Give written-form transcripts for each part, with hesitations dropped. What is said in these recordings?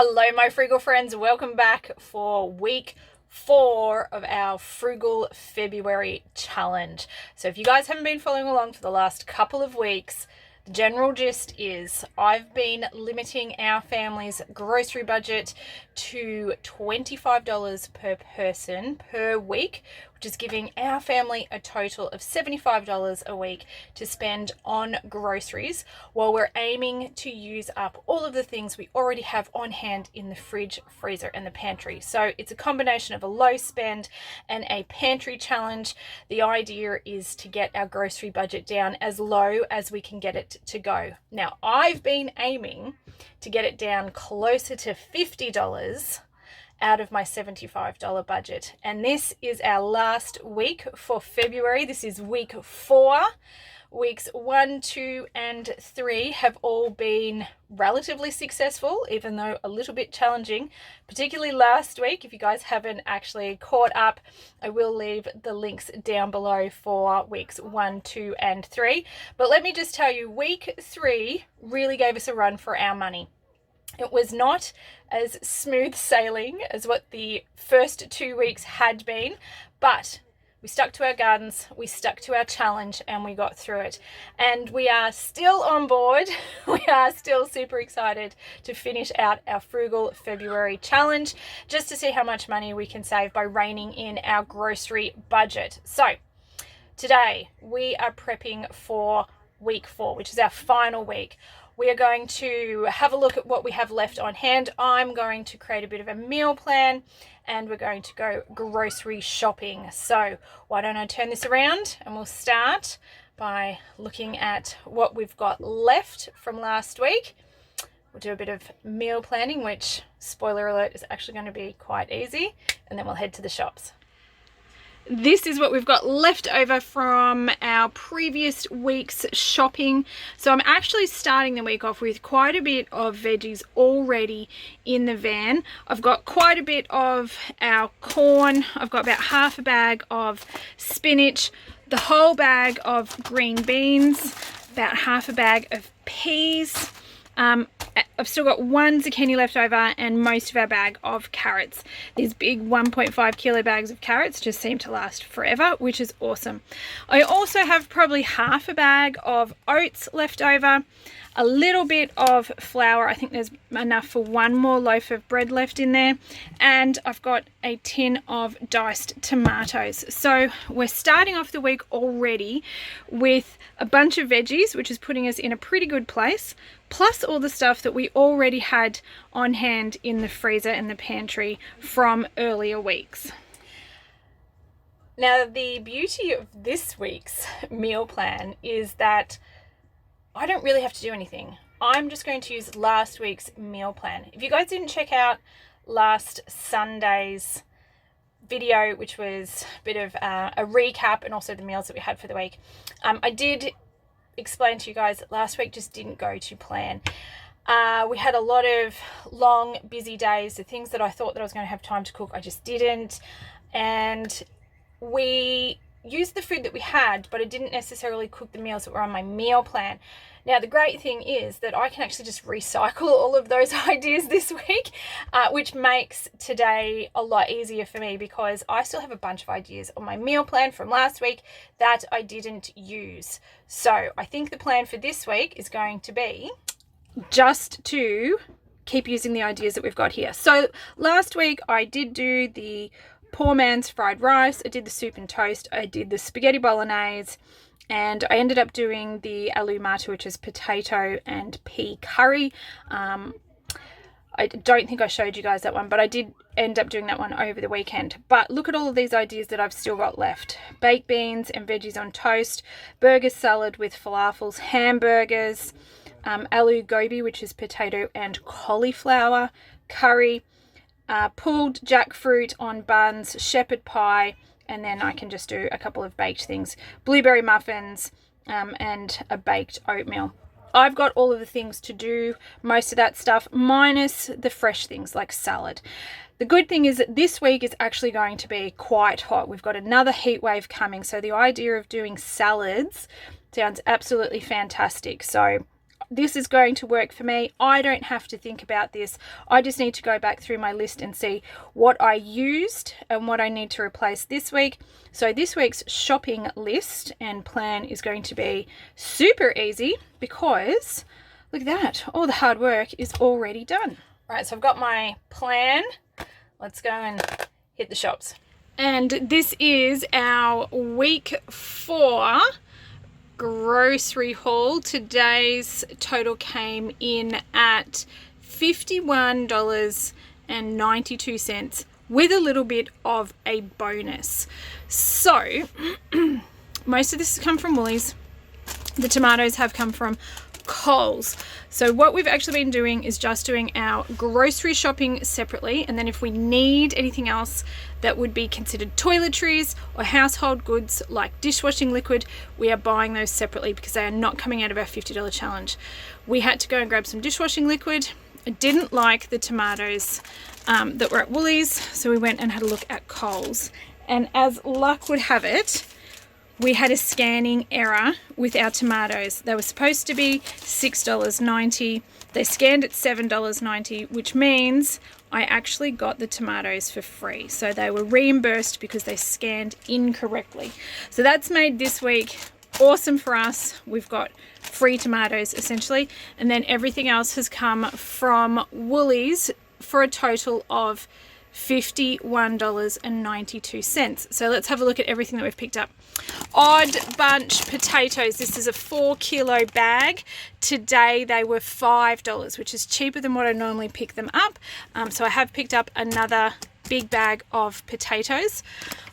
Hello, my frugal friends. Welcome back for week 4 of our Frugal February challenge. So if you guys haven't been following along for the last couple of weeks, the general gist is I've been limiting our family's grocery budget to $25 per person per week, which is giving our family a total of $75 a week to spend on groceries, while we're aiming to use up all of the things we already have on hand in the fridge, freezer, and the pantry. So it's a combination of a low spend and a pantry challenge. The idea is to get our grocery budget down as low as we can get it to go. Now, I've been aiming to get it down closer to $50 out of my $75 budget. And this is our last week for February. This is week 4. Weeks 1, 2, and 3 have all been relatively successful, even though a little bit challenging, particularly last week. If you guys haven't actually caught up, I will leave the links down below for weeks 1, 2, and 3. But let me just tell you, week 3 really gave us a run for our money. It was not as smooth sailing as what the first 2 weeks had been, but we stuck to our guns, we stuck to our challenge, and we got through it. And we are still on board. We are still super excited to finish out our Frugal February challenge, just to see how much money we can save by reining in our grocery budget. So today we are prepping for week 4, which is our final week. We are going to have a look at what we have left on hand. I'm going to create a bit of a meal plan, and we're going to go grocery shopping. So why don't I turn this around, and we'll start by looking at what we've got left from last week. We'll do a bit of meal planning, which, spoiler alert, is actually going to be quite easy, and then we'll head to the shops. This is what we've got left over from our previous week's shopping. So I'm actually starting the week off with quite a bit of veggies already in the van. I've got quite a bit of our corn. I've got about half a bag of spinach, the whole bag of green beans, about half a bag of peas. I've still got 1 zucchini left over, and most of our bag of carrots. These big 1.5 kilo bags of carrots just seem to last forever, which is awesome. I also have probably half a bag of oats left over, a little bit of flour. I think there's enough for 1 more loaf of bread left in there, and I've got a tin of diced tomatoes. So we're starting off the week already with a bunch of veggies, which is putting us in a pretty good place, plus all the stuff that we already had on hand in the freezer and the pantry from earlier weeks. Now, the beauty of this week's meal plan is that I don't really have to do anything. I'm just going to use last week's meal plan. If you guys didn't check out last Sunday's video, which was a bit of a recap and also the meals that we had for the week, I did explain to you guys that last week just didn't go to plan. We had a lot of long, busy days. The things that I thought that I was going to have time to cook, I just didn't. And we used the food that we had, but I didn't necessarily cook the meals that were on my meal plan. Now, the great thing is that I can actually just recycle all of those ideas this week, which makes today a lot easier for me, because I still have a bunch of ideas on my meal plan from last week that I didn't use. So I think the plan for this week is going to be just to keep using the ideas that we've got here. So last week I did do the poor man's fried rice, I did the soup and toast, I did the spaghetti bolognese, and I ended up doing the aloo mata, which is potato and pea curry. I don't think I showed you guys that one, but I did end up doing that one over the weekend. But look at all of these ideas that I've still got left. Baked beans and veggies on toast, burger salad with falafels, hamburgers, aloo gobi, which is potato and cauliflower, curry, pulled jackfruit on buns, shepherd pie, and then I can just do a couple of baked things, blueberry muffins, and a baked oatmeal. I've got all of the things to do most of that stuff, minus the fresh things like salad. The good thing is that this week is actually going to be quite hot. We've got another heat wave coming, so the idea of doing salads sounds absolutely fantastic. So this is going to work for me. I don't have to think about this. I just need to go back through my list and see what I used and what I need to replace this week. So this week's shopping list and plan is going to be super easy because look at that. All the hard work is already done. Right, so I've got my plan. Let's go and hit the shops. And this is our week 4 grocery haul. Today's total came in at $51.92 with a little bit of a bonus. So most of this has come from Woolies. The tomatoes have come from Coles. So what we've actually been doing is just doing our grocery shopping separately, and then if we need anything else that would be considered toiletries or household goods like dishwashing liquid, we are buying those separately because they are not coming out of our $50 challenge. We had to go and grab some dishwashing liquid. I didn't like the tomatoes that were at Woolies, so we went and had a look at Coles, and as luck would have it, we had a scanning error with our tomatoes. They were supposed to be $6.90. They scanned at $7.90, which means I actually got the tomatoes for free. So they were reimbursed because they scanned incorrectly. So that's made this week awesome for us. We've got free tomatoes essentially. And then everything else has come from Woolies for a total of $51.92. So let's have a look at everything that we've picked up. Odd Bunch potatoes. This is a 4 kilo bag. Today they were $5, which is cheaper than what I normally pick them up. So I have picked up another big bag of potatoes.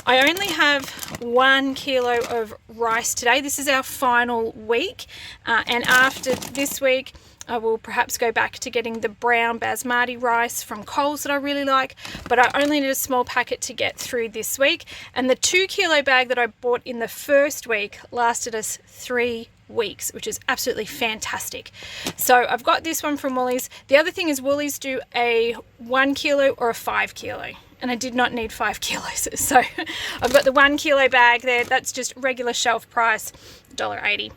I only have 1 kilo of rice today. This is our final week, and after this week I will perhaps go back to getting the brown basmati rice from Coles that I really like, but I only need a small packet to get through this week. And the 2 kilo bag that I bought in the first week lasted us 3 weeks, which is absolutely fantastic. So I've got this one from Woolies. The other thing is Woolies do a 1 kilo or a 5 kilo. And I did not need 5 kilos. So I've got the 1 kilo bag there. That's just regular shelf price, $1.80.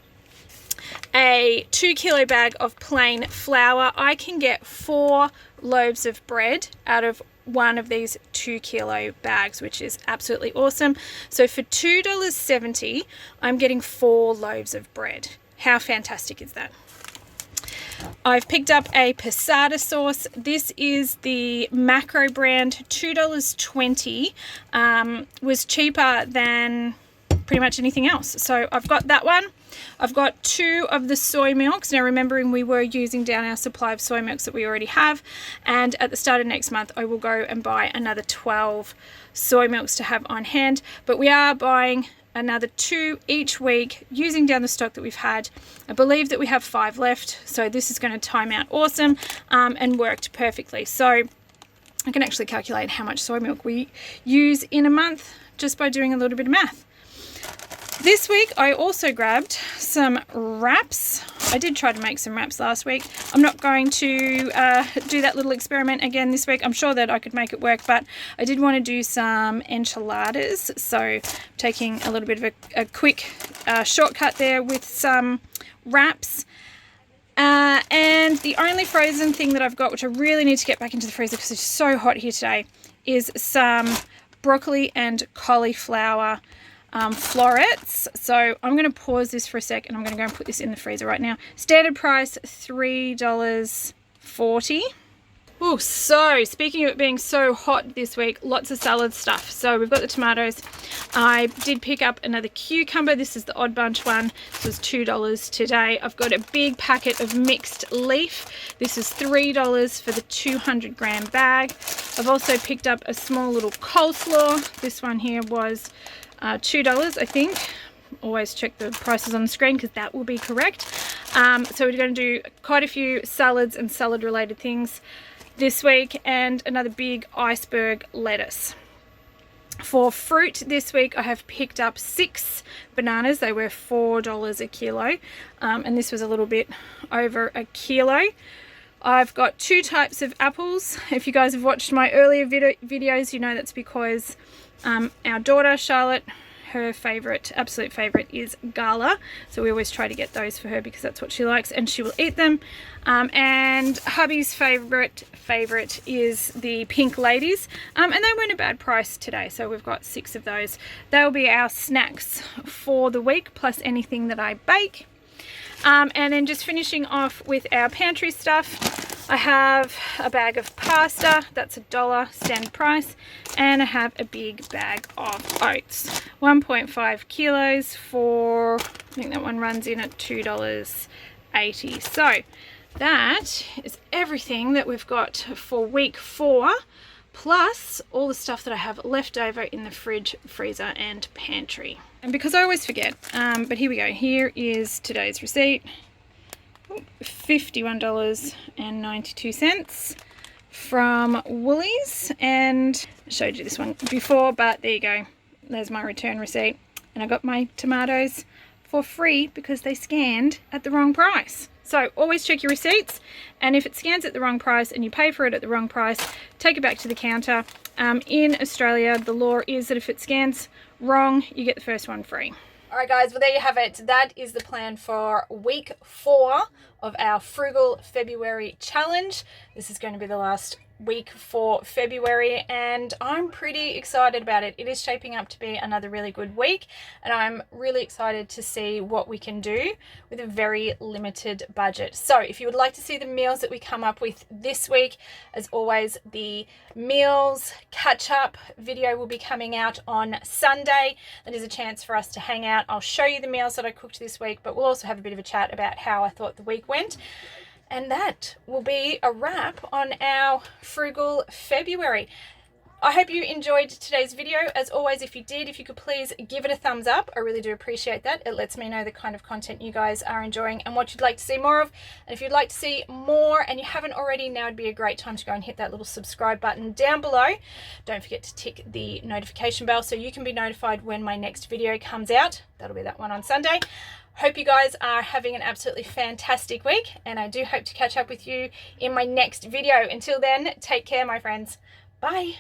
A 2 kilo bag of plain flour. I can get 4 loaves of bread out of one of these 2 kilo bags, which is absolutely awesome. So for $2.70, I'm getting 4 loaves of bread. How fantastic is that? I've picked up a passata sauce. This is the Macro brand, $2.20. Was cheaper than pretty much anything else. So I've got that one. I've got 2 of the soy milks. Now remembering we were using down our supply of soy milks that we already have, and at the start of next month I will go and buy another 12 soy milks to have on hand, but we are buying another 2 each week using down the stock that we've had. I believe that we have 5 left, so this is going to time out awesome, and worked perfectly. So I can actually calculate how much soy milk we use in a month just by doing a little bit of math. This week I also grabbed some wraps. I did try to make some wraps last week. I'm not going to do that little experiment again this week. I'm sure that I could make it work, but I did want to do some enchiladas. So I'm taking a little bit of a quick shortcut there with some wraps. And the only frozen thing that I've got, which I really need to get back into the freezer because it's so hot here today, is some broccoli and cauliflower florets. So I'm going to pause this for a sec and I'm going to go and put this in the freezer right now. Standard price $3.40. Oh, so speaking of it being so hot this week, lots of salad stuff. So we've got the tomatoes. I did pick up another cucumber. This is the Odd Bunch one. This was $2 today. I've got a big packet of mixed leaf. This is $3 for the 200 gram bag. I've also picked up a small little coleslaw. This one here was $2, I think. Always check the prices on the screen because that will be correct. So we're going to do quite a few salads and salad related things this week, and another big iceberg lettuce. For fruit this week I have picked up 6 bananas. They were $4 a kilo, and this was a little bit over a kilo. I've got 2 types of apples. If you guys have watched my earlier videos, you know that's because our daughter Charlotte, her favorite, absolute favorite, is Gala. So we always try to get those for her because that's what she likes and she will eat them. And hubby's favorite is the Pink Ladies. And they weren't a bad price today. So we've got 6 of those. They'll be our snacks for the week, plus anything that I bake. And then just finishing off with our pantry stuff. I have a bag of pasta, that's $1 standard price, and I have a big bag of oats, 1.5 kilos for, I think that one runs in at $2.80. So that is everything that we've got for week 4, plus all the stuff that I have left over in the fridge, freezer and pantry. And because I always forget, but here we go, here is today's receipt. $51.92 from Woolies, and I showed you this one before, but there you go, there's my return receipt. And I got my tomatoes for free because they scanned at the wrong price. So always check your receipts, and if it scans at the wrong price and you pay for it at the wrong price, take it back to the counter. In Australia, the law is that if it scans wrong, you get the first one free. Alright guys, well there you have it. That is the plan for week 4 of our Frugal February challenge. This is going to be the last week for February and I'm pretty excited about it. It is shaping up to be another really good week and I'm really excited to see what we can do with a very limited budget. So if you would like to see the meals that we come up with this week, as always, the meals catch up video will be coming out on Sunday. That is a chance for us to hang out. I'll show you the meals that I cooked this week, but we'll also have a bit of a chat about how I thought the week went. And that will be a wrap on our Frugal February. I hope you enjoyed today's video. As always, if you did, if you could please give it a thumbs up. I really do appreciate that. It lets me know the kind of content you guys are enjoying and what you'd like to see more of. And if you'd like to see more and you haven't already, now would be a great time to go and hit that little subscribe button down below. Don't forget to tick the notification bell so you can be notified when my next video comes out. That'll be that one on Sunday. Hope you guys are having an absolutely fantastic week, and I do hope to catch up with you in my next video. Until then, take care, my friends. Bye.